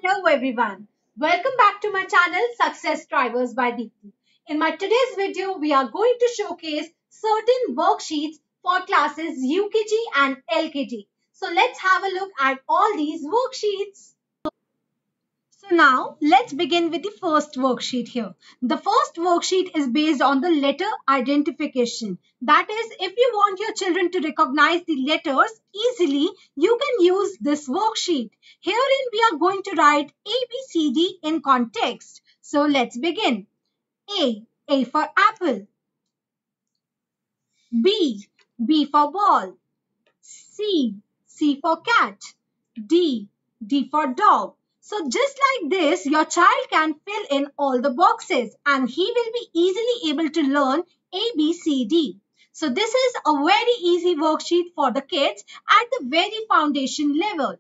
Hello everyone. Welcome back to my channel Success Drivers by Deepti. In my today's video, we are going to showcase certain worksheets for classes UKG and LKG. So let's have a look at all these worksheets. So now let's begin with the first worksheet here. The first worksheet is based on the letter identification. That is, if you want your children to recognize the letters easily, you can use this worksheet. Herein we are going to write A, B, C, D in context. So let's begin. A for apple. B for ball. C for cat. D for dog. So just like this, your child can fill in all the boxes and he will be easily able to learn A, B, C, D. So this is a very easy worksheet for the kids at the very foundation level.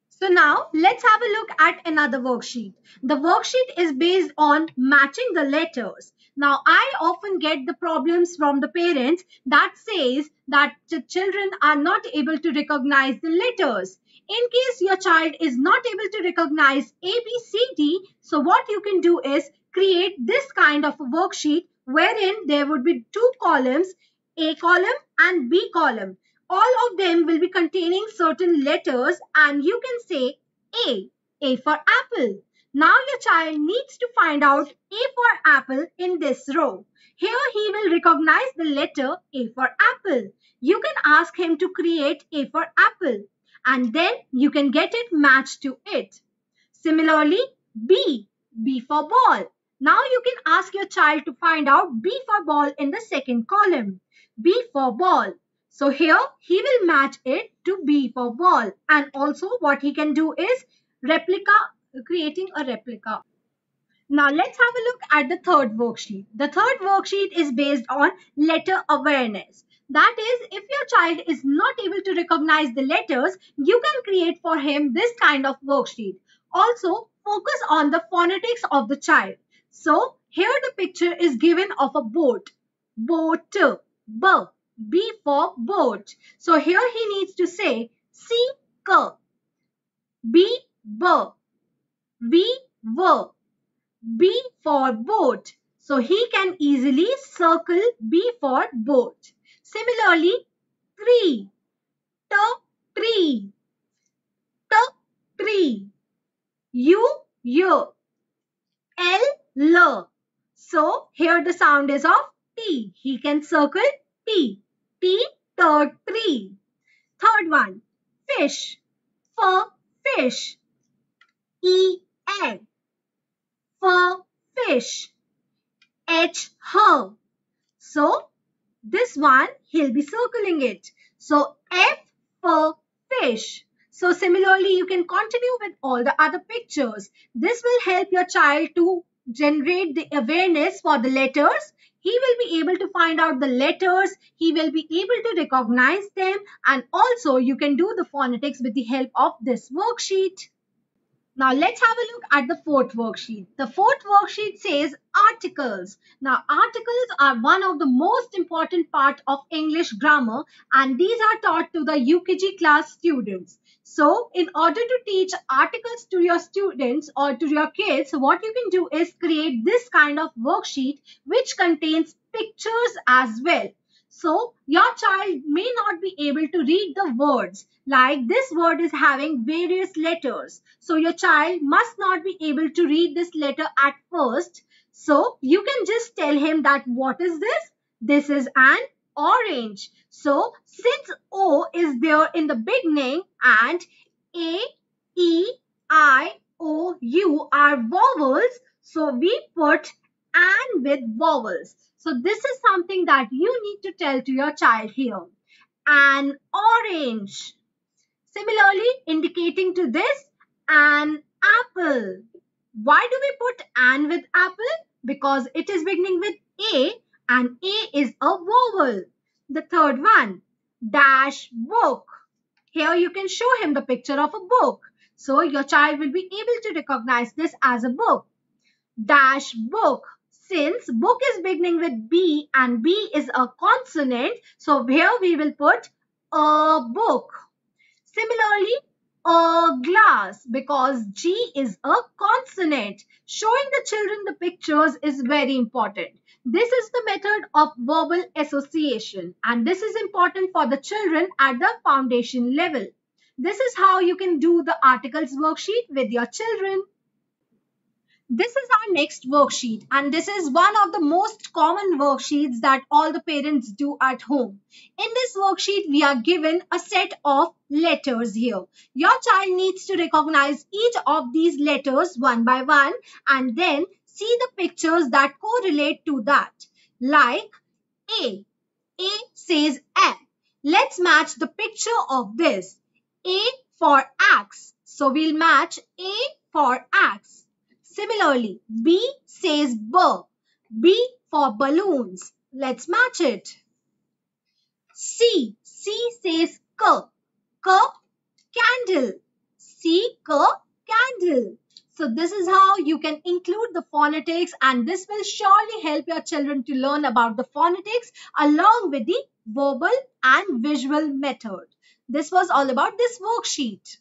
So now let's have a look at another worksheet. The worksheet is based on matching the letters. Now I often get the problems from the parents that says that the children are not able to recognize the letters. In case your child is not able to recognize A, B, C, D, so what you can do is create this kind of a worksheet wherein there would be two columns, A column and B column. All of them will be containing certain letters and you can say A for apple. Now your child needs to find out A for apple in this row. Here he will recognize the letter A for apple. You can ask him to create A for apple and then you can get it matched to it. Similarly, B for ball. Now you can ask your child to find out B for ball in the second column. B for ball. So here he will match it to B for ball. And also what he can do is creating a replica. Now let's have a look at the third worksheet. The third worksheet is based on letter awareness. That is, if your child is not able to recognize the letters, you can create for him this kind of worksheet. Also, focus on the phonetics of the child. So here the picture is given of a boat. Boat. B for boat. So here he needs to say C, K, B, V, B for boat. So he can easily circle B for boat. Similarly, tree, T, tree, T, tree, U, L. So here the sound is of T. He can circle T. Third tree. Third one, fish, fish, egg, fish, her. So this one he'll be circling it. So F for fish. So similarly you can continue with all the other pictures. This will help your child to generate the awareness for the letters. He will be able to find out the letters. He will be able to recognize them. And also you can do the phonetics with the help of this worksheet. Now let's have a look at the fourth worksheet. The fourth worksheet says articles. Now articles are one of the most important part of English grammar and these are taught to the UKG class students. So in order to teach articles to your students or to your kids, what you can do is create this kind of worksheet which contains pictures as well. So your child may not be able to read the words, like this word is having various letters. So your child must not be able to read this letter at first. So you can just tell him that what is this? This is an orange. So since O is there in the beginning and A, E, I, O, U are vowels, so we put an with vowels. So this is something that you need to tell to your child here. An orange. Similarly, indicating to this, an apple. Why do we put an with apple? Because it is beginning with A and A is a vowel. The third one, dash book. Here you can show him the picture of a book. So your child will be able to recognize this as a book. Dash book. Since book is beginning with B and B is a consonant, so here we will put a book. Similarly, a glass because G is a consonant. Showing the children the pictures is very important. This is the method of verbal association, and this is important for the children at the foundation level. This is how you can do the articles worksheet with your children. This is our next worksheet, and this is one of the most common worksheets that all the parents do at home. In this worksheet, we are given a set of letters here. Your child needs to recognize each of these letters one by one and then see the pictures that correlate to that. Like A. A says A. Let's match the picture of this. A for axe. So we'll match A for axe. Similarly, B says B. B for balloons. Let's match it. C says K. K, candle. C, K, candle. So this is how you can include the phonetics, and this will surely help your children to learn about the phonetics along with the verbal and visual method. This was all about this worksheet.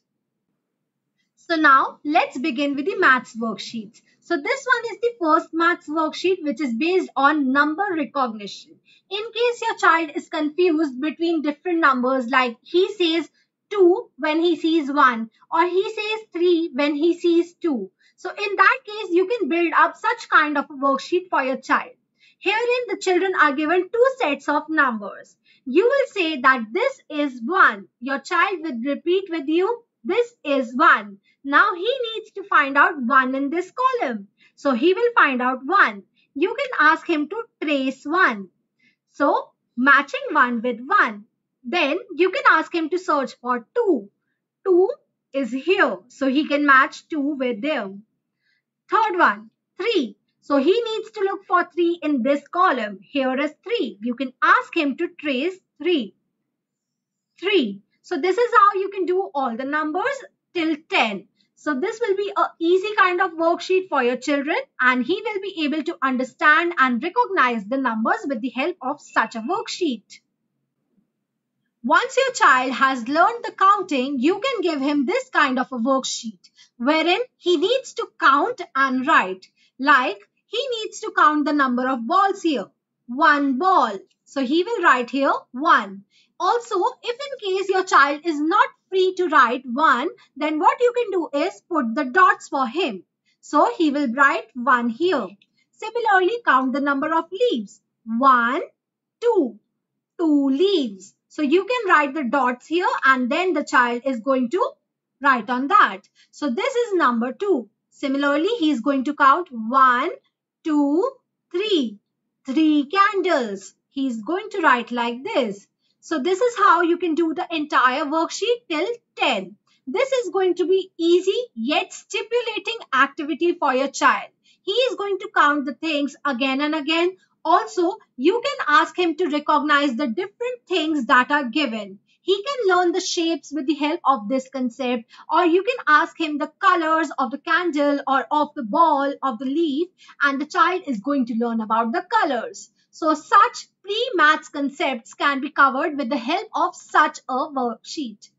So now let's begin with the maths worksheets. So this one is the first maths worksheet, which is based on number recognition. In case your child is confused between different numbers, like he says 2 when he sees 1 or he says 3 when he sees 2. So in that case, you can build up such kind of a worksheet for your child. Herein, the children are given two sets of numbers. You will say that this is 1. Your child will repeat with you, this is 1. Now he needs to find out 1 in this column. So he will find out 1. You can ask him to trace 1. So matching 1 with 1. Then you can ask him to search for 2. 2 is here. So he can match 2 with them. Third one, 3. So he needs to look for 3 in this column. Here is 3. You can ask him to trace 3. 3. So this is how you can do all the numbers till 10. So this will be an easy kind of worksheet for your children, and he will be able to understand and recognize the numbers with the help of such a worksheet. Once your child has learned the counting, you can give him this kind of a worksheet wherein he needs to count and write. Like he needs to count the number of balls here. 1 ball. So he will write here 1. Also, if in case your child is not free to write 1, then what you can do is put the dots for him. So he will write 1 here. Similarly, count the number of leaves. 1, 2. 2 leaves. So you can write the dots here and then the child is going to write on that. So this is number 2. Similarly, he is going to count 1, 2, 3. 3 candles. He is going to write like this. So this is how you can do the entire worksheet till 10. This is going to be easy yet stimulating activity for your child. He is going to count the things again and again. Also, you can ask him to recognize the different things that are given. He can learn the shapes with the help of this concept, or you can ask him the colors of the candle or of the ball, of the leaf, and the child is going to learn about the colors. So such pre-maths concepts can be covered with the help of such a worksheet.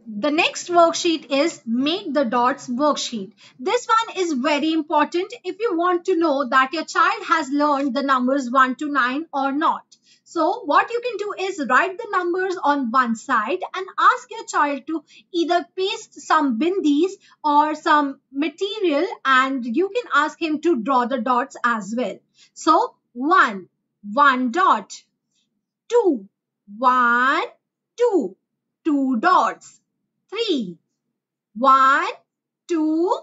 The next worksheet is Make the Dots worksheet. This one is very important if you want to know that your child has learned the numbers 1 to 9 or not. So what you can do is write the numbers on one side and ask your child to either paste some bindis or some material, and you can ask him to draw the dots as well. So 1 dot, 2 1 2 2 dots, 3 1 2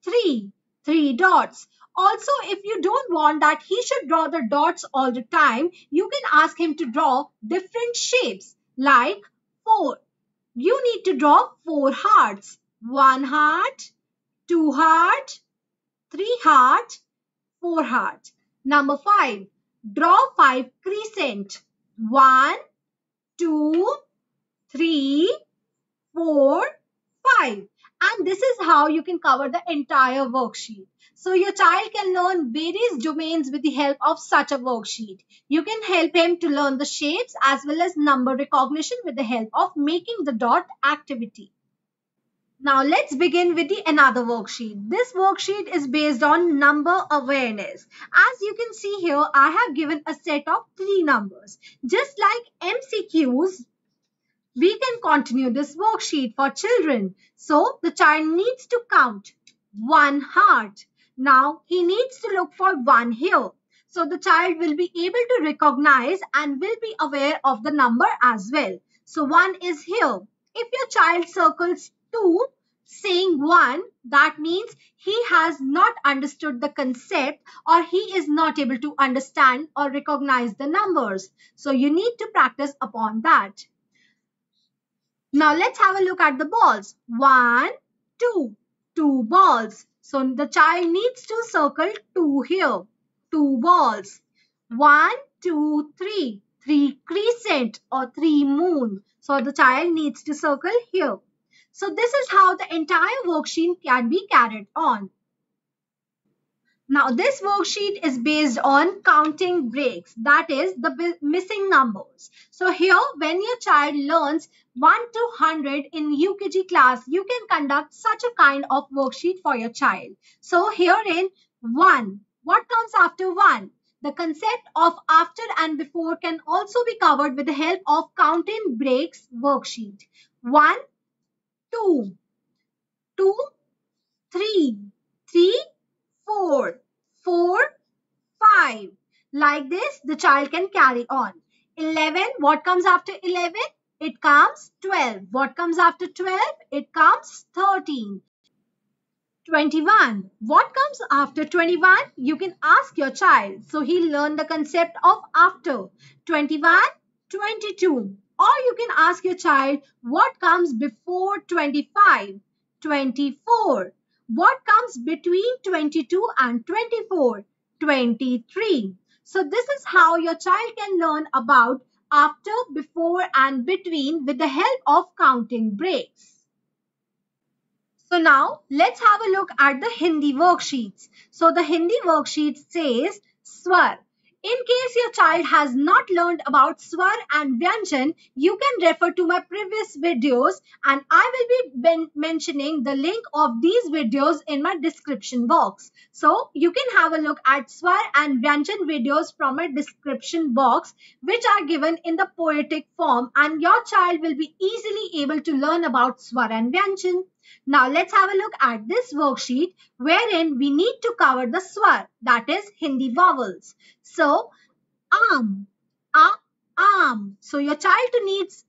3 3 dots. Also, if you don't want that he should draw the dots all the time, you can ask him to draw different shapes like 4. You need to draw 4 hearts. 1 heart, 2 heart, 3 heart, 4 heart. Number 5. Draw 5 crescent. 1, 2, 3, 4, 5. And this is how you can cover the entire worksheet. So your child can learn various domains with the help of such a worksheet. You can help him to learn the shapes as well as number recognition with the help of making the dot activity. Now let's begin with the another worksheet. This worksheet is based on number awareness. As you can see here, I have given a set of 3 numbers. Just like MCQs, we can continue this worksheet for children. So the child needs to count 1 heart. Now he needs to look for 1 here. So the child will be able to recognize and will be aware of the number as well. So 1 is here. If your child circles 2 saying 1, that means he has not understood the concept or he is not able to understand or recognize the numbers. So you need to practice upon that. Now let's have a look at the balls. 1, 2. 2 balls. So the child needs to circle 2 here. 2 balls. 1, 2, 3. 3 crescent or 3 moon. So the child needs to circle here. So this is how the entire worksheet can be carried on. Now, this worksheet is based on counting breaks, that is the missing numbers. So here, when your child learns 1 to 100 in UKG class, you can conduct such a kind of worksheet for your child. So here in 1, what comes after 1? The concept of after and before can also be covered with the help of counting breaks worksheet. 1, 2, 2, 3, 3, 4, 4, 5. Like this, the child can carry on. 11, what comes after 11? It comes 12. What comes after 12? It comes 13. 21. What comes after 21? You can ask your child. So he'll learn the concept of after. 21, 22. Or you can ask your child what comes before 25. 24. What comes between 22 and 24? 23. So this is how your child can learn about after, before and between with the help of counting breaks. So now let's have a look at the Hindi worksheets. So the Hindi worksheet says swar. In case your child has not learned about swar and vyanjan, you can refer to my previous videos and I will be mentioning the link of these videos in my description box. So you can have a look at swar and vyanjan videos from my description box which are given in the poetic form and your child will be easily able to learn about swar and vyanjan. Now let's have a look at this worksheet wherein we need to cover the swar, that is Hindi vowels. So, arm, arm. So your child needs.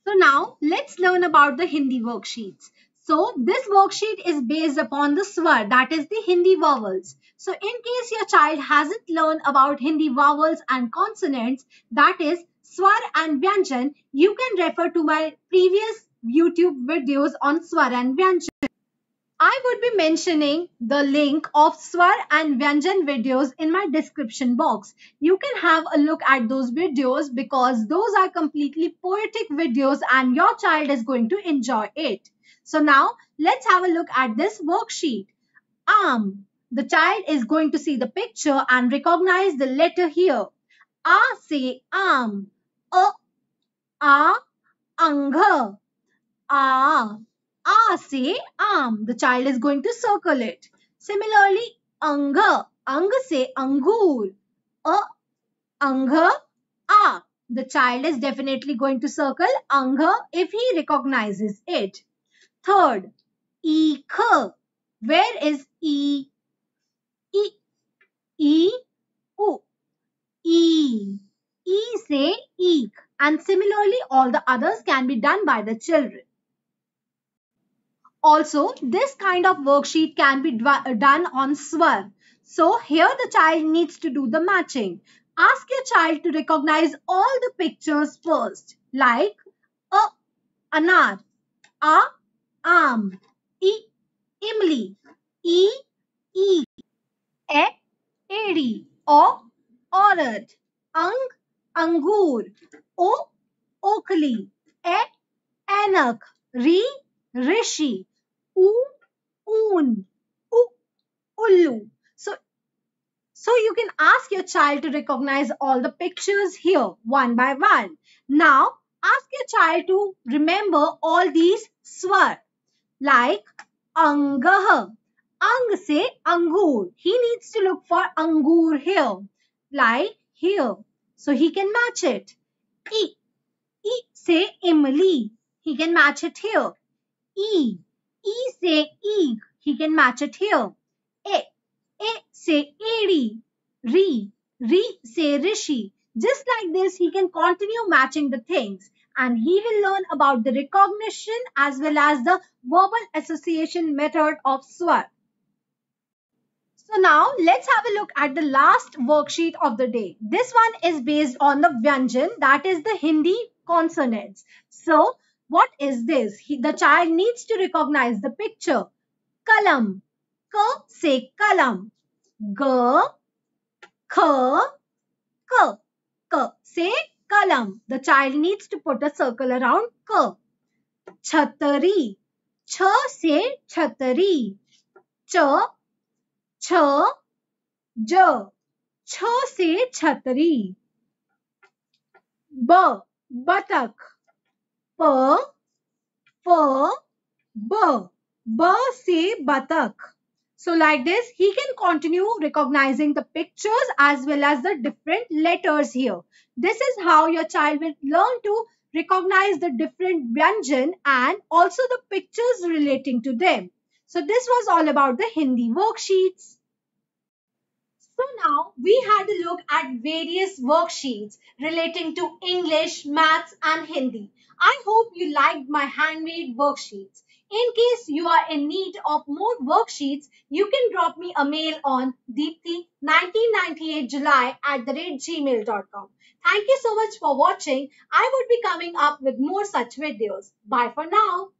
So now let's learn about the Hindi worksheets. So this worksheet is based upon the swar, that is the Hindi vowels. So in case your child hasn't learned about Hindi vowels and consonants, that is swar and vyanjan, you can refer to my previous YouTube videos on swar and vyanjan. I would be mentioning the link of swar and vyanjan videos in my description box. You can have a look at those videos because those are completely poetic videos and your child is going to enjoy it. So now let's have a look at this worksheet. Arm. The child is going to see the picture and recognize the letter here. A say arm. A, angha. Ah, say arm. The child is going to circle it. Similarly, anga. Anga say angur. Anga. The child is definitely going to circle anga if he recognizes it. Third, ekh. Where is e? E. E. U. E. E say eek. And similarly, all the others can be done by the children. Also, this kind of worksheet can be done on swar. So here the child needs to do the matching. Ask your child to recognize all the pictures first, like a anar, a arm, e imli, e e eri, o aurat, ang angur, o okli, anak, rishi, oon, ullu. So you can ask your child to recognize all the pictures here one by one. Now Ask your child to remember all these swar like angah. Ang say angur. He needs to look for angur here, like here. So he can match it. E. E say Emily. He can match it here. E. E say eeg. He can match it here. A. A say Adi. Re. Re say Rishi. Just like this, he can continue matching the things and he will learn about the recognition as well as the verbal association method of swar. So now let's have a look at the last worksheet of the day. This one is based on the Vyanjan, that is the Hindi consonants. So what is this? The child needs to recognize the picture. Kalam. Ka say kalam. Ga, kha, ka. Ka say kalam. The child needs to put a circle around ka. Chhatari. Cha say chhatari. Cha, cha, ja. Cha say chhatari. Ba, batak. Pa, pa, ba. Ba say batak. So like this, he can continue recognizing the pictures as well as the different letters here. This is how your child will learn to recognize the different Vyanjan and also the pictures relating to them. So this was all about the Hindi worksheets. So now we had a look at various worksheets relating to English, maths and Hindi. I hope you liked my handmade worksheets. In case you are in need of more worksheets, you can drop me a mail on deepti1998july@gmail.com. Thank you so much for watching. I would be coming up with more such videos. Bye for now.